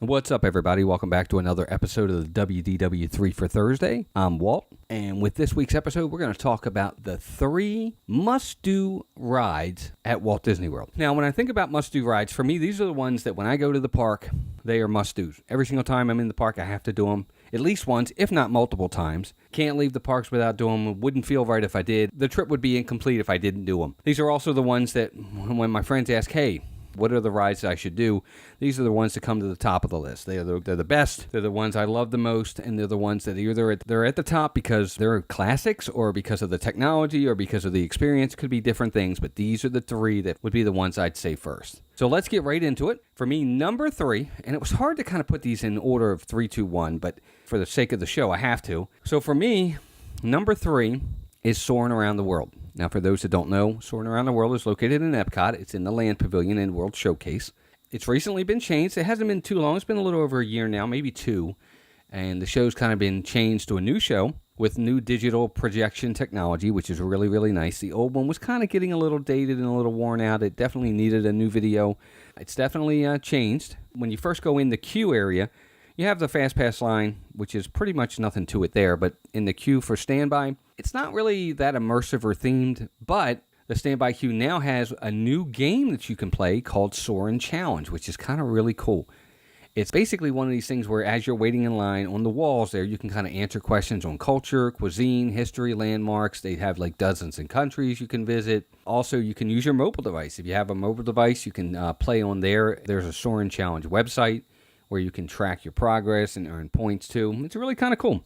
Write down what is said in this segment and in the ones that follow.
What's up, everybody? Welcome back to another episode of the WDW3 for Thursday. I'm Walt, and with this week's episode, we're going to talk about the 3 must-do rides at Walt Disney World. Now, when I think about must-do rides, for me, these are the ones that when I go to the park, they are must-dos. Every single time I'm in the park, I have to do them at least once, if not multiple times. Can't leave the parks without doing them. Wouldn't feel right if I did. The trip would be incomplete if I didn't do them. These are also the ones that when my friends ask, hey, what are the rides that I should do? These are the ones that come to the top of the list. They're the best. They're the ones I love the most, and they're the ones that either they're at the top because they're classics, or because of the technology, or because of the experience. Could be different things, but these are the 3 that would be the ones I'd say first. So let's get right into it. For me, number 3, and it was hard to kind of put these in order of 3, 2, 1, but for the sake of the show, I have to. So for me, number 3 is Soaring Around the World. Now, for those that don't know, Soaring Around the World is located in Epcot. It's in the Land Pavilion and World Showcase. It's recently been changed. It hasn't been too long. It's been a little over a year now, maybe 2. And the show's kind of been changed to a new show with new digital projection technology, which is really, really nice. The old one was kind of getting a little dated and a little worn out. It definitely needed a new video. It's definitely changed. When you first go in the queue area, you have the Fast Pass line, which is pretty much nothing to it there, but in the queue for standby, it's not really that immersive or themed, but the standby queue now has a new game that you can play called Soaring Challenge, which is kind of really cool. It's basically one of these things where as you're waiting in line on the walls there, you can kind of answer questions on culture, cuisine, history, landmarks. They have like dozens of countries you can visit. Also, you can use your mobile device. If you have a mobile device, you can play on there. There's a Soaring Challenge website where you can track your progress and earn points too. It's really kind of cool.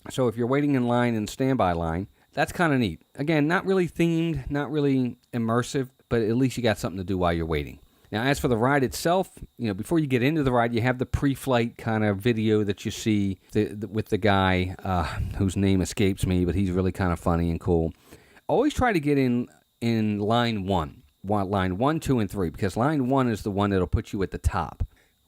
So if you're waiting in line and standby line, that's kind of neat. Again, not really themed, not really immersive, but at least you got something to do while you're waiting. Now, as for the ride itself, before you get into the ride, you have the pre-flight kind of video that you see with the guy whose name escapes me, but he's really kind of funny and cool. Always try to get in line 1, line 1, 2, and 3, because line 1 is the one that'll put you at the top.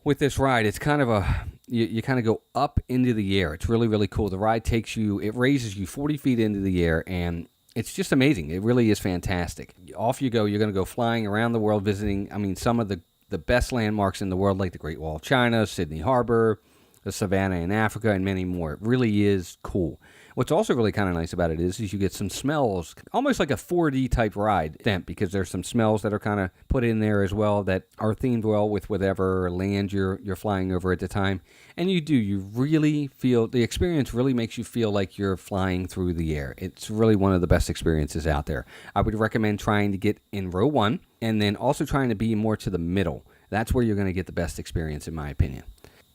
With this ride, it's kind of you kind of go up into the air. It's really, really cool. The ride it raises you 40 feet into the air, and it's just amazing. It really is fantastic. Off you go. You're going to go flying around the world visiting, some of the best landmarks in the world, like the Great Wall of China, Sydney Harbor, the Savannah in Africa, and many more. It really is cool. What's also really kind of nice about it is you get some smells, almost like a 4D type ride, because there's some smells that are kind of put in there as well that are themed well with whatever land you're flying over at the time. And you really feel, the experience really makes you feel like you're flying through the air. It's really one of the best experiences out there. I would recommend trying to get in row 1 and then also trying to be more to the middle. That's where you're going to get the best experience, in my opinion.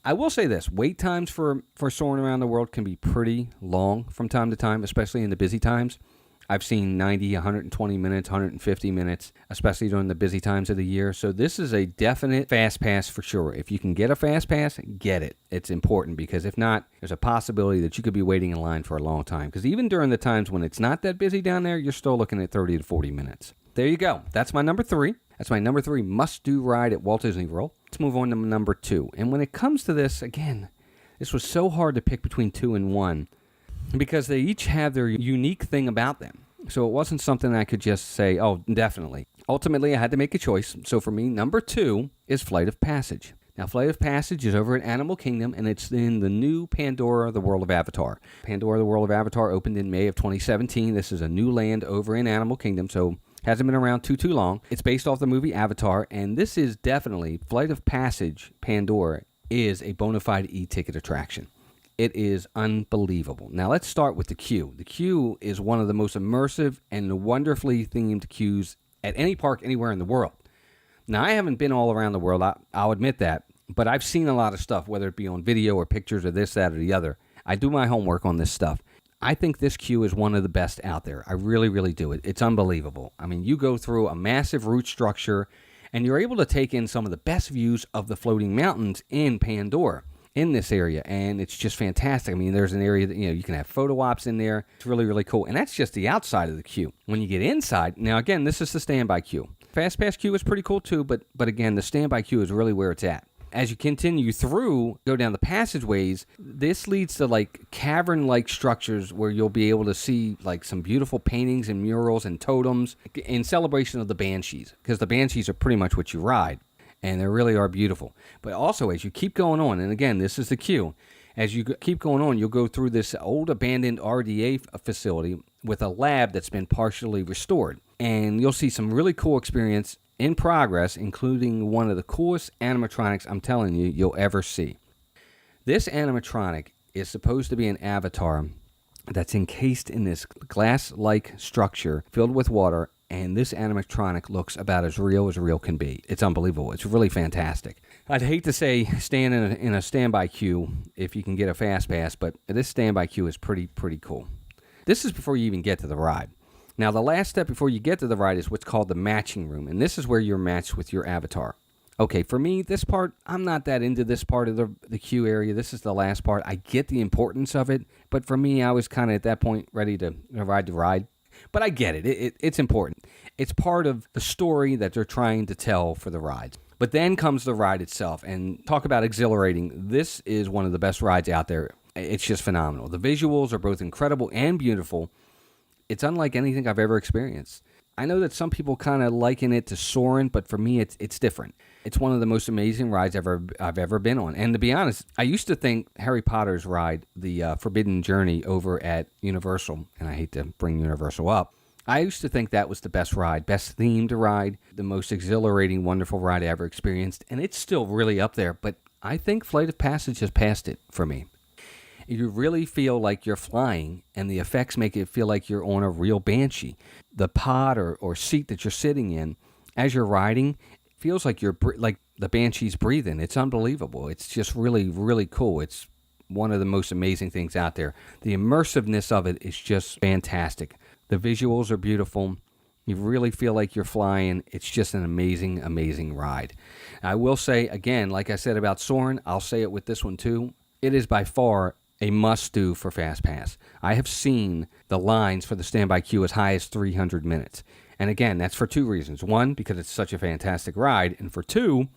I will say this, wait times for Soaring Around the World can be pretty long from time to time, especially in the busy times. I've seen 90, 120 minutes, 150 minutes, especially during the busy times of the year. So this is a definite fast pass for sure. If you can get a fast pass, get it. It's important, because if not, there's a possibility that you could be waiting in line for a long time. Because even during the times when it's not that busy down there, you're still looking at 30 to 40 minutes. There you go. That's my number 3. That's my number 3 must-do ride at Walt Disney World. Let's move on to number 2. And when it comes to this, again, this was so hard to pick between 2 and 1 because they each have their unique thing about them. So it wasn't something I could just say, oh, definitely. Ultimately, I had to make a choice. So for me, number 2 is Flight of Passage. Now, Flight of Passage is over at Animal Kingdom, and it's in the new Pandora, the World of Avatar. Pandora, the World of Avatar opened in May of 2017. This is a new land over in Animal Kingdom, so hasn't been around too long. It's based off the movie Avatar, and this is definitely, Flight of Passage Pandora is a bona fide e-ticket attraction. It is unbelievable. Now let's start with the queue. The queue is one of the most immersive and wonderfully themed queues at any park anywhere in the world. Now, I haven't been all around the world, I'll admit that, but I've seen a lot of stuff, whether it be on video or pictures or this, that, or the other. I do my homework on this stuff. I think this queue is one of the best out there. I really, really do. It's unbelievable. You go through a massive route structure, and you're able to take in some of the best views of the floating mountains in Pandora in this area, and it's just fantastic. There's an area that, you can have photo ops in there. It's really, really cool, and that's just the outside of the queue. When you get inside, now again, this is the standby queue. Fast Pass queue is pretty cool too, but again, the standby queue is really where it's at. As you continue through, go down the passageways, this leads to like cavern-like structures where you'll be able to see like some beautiful paintings and murals and totems in celebration of the Banshees, because the Banshees are pretty much what you ride. and they really are beautiful. But also, as you keep going on, and again, this is the cue, as you keep going on, you'll go through this old abandoned RDA facility with a lab that's been partially restored. And you'll see some really cool experience in progress, including one of the coolest animatronics I'm telling you you'll ever see. This animatronic is supposed to be an avatar that's encased in this glass-like structure filled with water, and this animatronic looks about as real can be. It's unbelievable. It's really fantastic. I'd hate to say stand in a standby queue if you can get a fast pass, but this standby queue is pretty cool. This is before you even get to the ride. Now, the last step before you get to the ride is what's called the matching room, and this is where you're matched with your avatar. Okay, for me, this part, I'm not that into this part of the queue area. This is the last part. I get the importance of it, but for me, I was kind of at that point ready to ride the ride. But I get it. It's important. It's part of the story that they're trying to tell for the rides. But then comes the ride itself, and talk about exhilarating. This is one of the best rides out there. It's just phenomenal. The visuals are both incredible and beautiful. It's unlike anything I've ever experienced. I know that some people kind of liken it to Soaring, but for me, it's different. It's one of the most amazing rides I've ever been on. And to be honest, I used to think Harry Potter's ride, the Forbidden Journey over at Universal, and I hate to bring Universal up, I used to think that was the best ride, best themed ride, the most exhilarating, wonderful ride I ever experienced. And it's still really up there, but I think Flight of Passage has passed it for me. You really feel like you're flying, and the effects make it feel like you're on a real Banshee. The pod or seat that you're sitting in, as you're riding, feels like like the Banshee's breathing. It's unbelievable. It's just really cool. It's one of the most amazing things out there. The immersiveness of it is just fantastic. The visuals are beautiful. You really feel like you're flying. It's just an amazing ride. I will say, again, like I said about Soaring, I'll say it with this one too. It is by far a must-do for FastPass. I have seen the lines for the standby queue as high as 300 minutes. And again, that's for two reasons. One, because it's such a fantastic ride. And for two,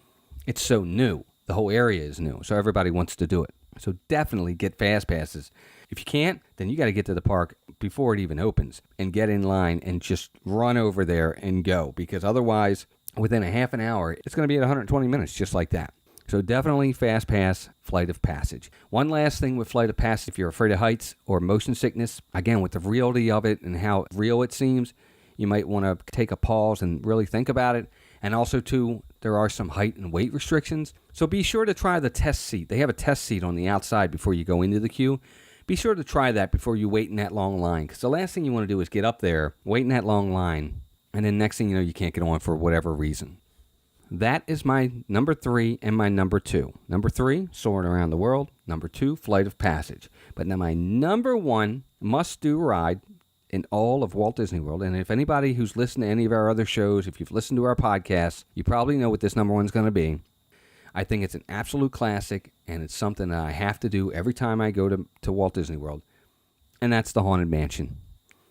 it's so new. The whole area is new, so everybody wants to do it. So definitely get fast passes. If you can't, then you got to get to the park before it even opens and get in line and just run over there and go. Because otherwise, within a half an hour, it's going to be at 120 minutes just like that. So definitely Fast Pass, Flight of Passage. One last thing with Flight of Passage, if you're afraid of heights or motion sickness, again, with the reality of it and how real it seems, you might want to take a pause and really think about it. And also, too, there are some height and weight restrictions. So be sure to try the test seat. They have a test seat on the outside before you go into the queue. Be sure to try that before you wait in that long line. Because the last thing you want to do is get up there, wait in that long line, and then next thing you know, you can't get on for whatever reason. That is my number 3 and my number 2. Number 3, Soaring Around the World. Number 2, Flight of Passage. But now my number 1 must-do ride in all of Walt Disney World, and if anybody who's listened to any of our other shows, if you've listened to our podcasts, you probably know what this number 1 is going to be. I think it's an absolute classic, and it's something that I have to do every time I go to Walt Disney World, and that's the Haunted Mansion.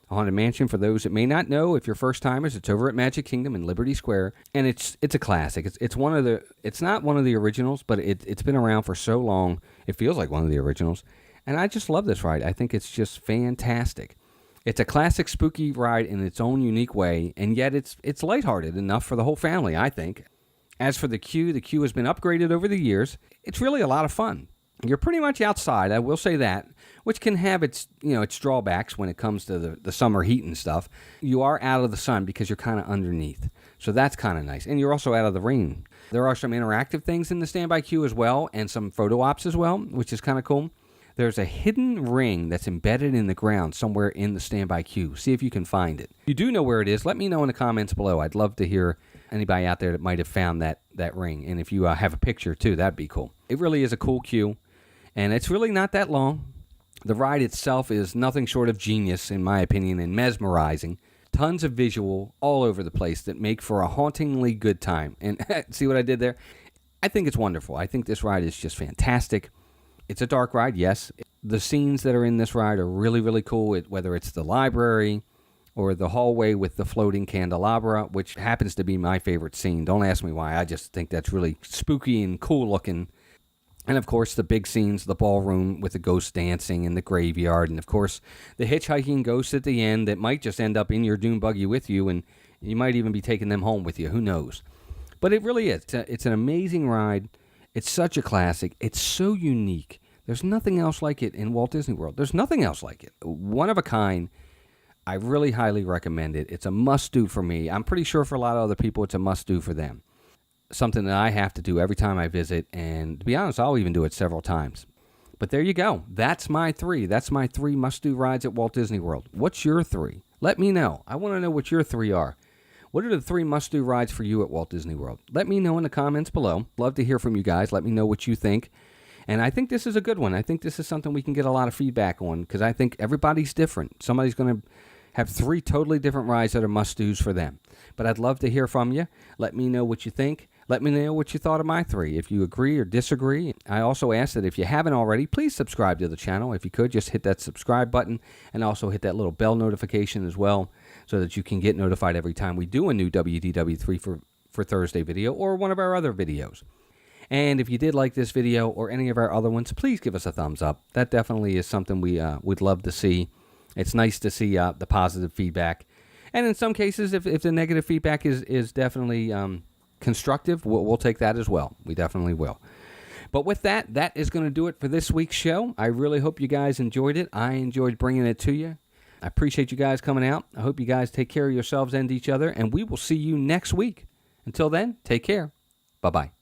Haunted Mansion, for those that may not know, if you're first-timers, it's over at Magic Kingdom in Liberty Square, and it's a classic. It's one of the, it's not one of the originals, but it's been around for so long, it feels like one of the originals, and I just love this ride. I think it's just fantastic. It's a classic spooky ride in its own unique way, and yet it's lighthearted enough for the whole family, I think. As for the queue has been upgraded over the years. It's really a lot of fun. You're pretty much outside, I will say that, which can have its drawbacks when it comes to the summer heat and stuff. You are out of the sun because you're kind of underneath. So that's kind of nice. And you're also out of the rain. There are some interactive things in the standby queue as well, and some photo ops as well, which is kind of cool. There's a hidden ring that's embedded in the ground somewhere in the standby queue. See if you can find it. If you do know where it is, let me know in the comments below. I'd love to hear anybody out there that might have found that ring. And if you have a picture too, that'd be cool. It really is a cool queue, and it's really not that long. The ride itself is nothing short of genius, in my opinion, and mesmerizing. Tons of visual all over the place that make for a hauntingly good time. And see what I did there? I think it's wonderful. I think this ride is just fantastic. It's a dark ride, yes. The scenes that are in this ride are really cool, whether it's the library or the hallway with the floating candelabra, which happens to be my favorite scene. Don't ask me why. I just think that's really spooky and cool looking. And, of course, the big scenes, the ballroom with the ghosts dancing and the graveyard. And, of course, the hitchhiking ghosts at the end that might just end up in your dune buggy with you, and you might even be taking them home with you. Who knows? But it really is. It's an amazing ride. It's such a classic. It's so unique. There's nothing else like it in Walt Disney World. There's nothing else like it. One of a kind. I really highly recommend it. It's a must-do for me. I'm pretty sure for a lot of other people, it's a must-do for them. Something that I have to do every time I visit, and to be honest, I'll even do it several times. But there you go. That's my 3. That's my 3 must-do rides at Walt Disney World. What's your 3? Let me know. I want to know what your 3 are. What are the 3 must-do rides for you at Walt Disney World? Let me know in the comments below. Love to hear from you guys. Let me know what you think. And I think this is a good one. I think this is something we can get a lot of feedback on because I think everybody's different. Somebody's going to have 3 totally different rides that are must-dos for them. But I'd love to hear from you. Let me know what you think. Let me know what you thought of my 3, if you agree or disagree. I also ask that if you haven't already, please subscribe to the channel. If you could, just hit that subscribe button and also hit that little bell notification as well so that you can get notified every time we do a new WDW3 for Thursday video or one of our other videos. And if you did like this video or any of our other ones, please give us a thumbs up. That definitely is something we'd love to see. It's nice to see the positive feedback. And in some cases, if the negative feedback is definitely constructive, we'll take that as well. We definitely will. But with that, that is going to do it for this week's show. I really hope you guys enjoyed it. I enjoyed bringing it to you. I appreciate you guys coming out. I hope you guys take care of yourselves and each other, and we will see you next week. Until then, take care. Bye-bye.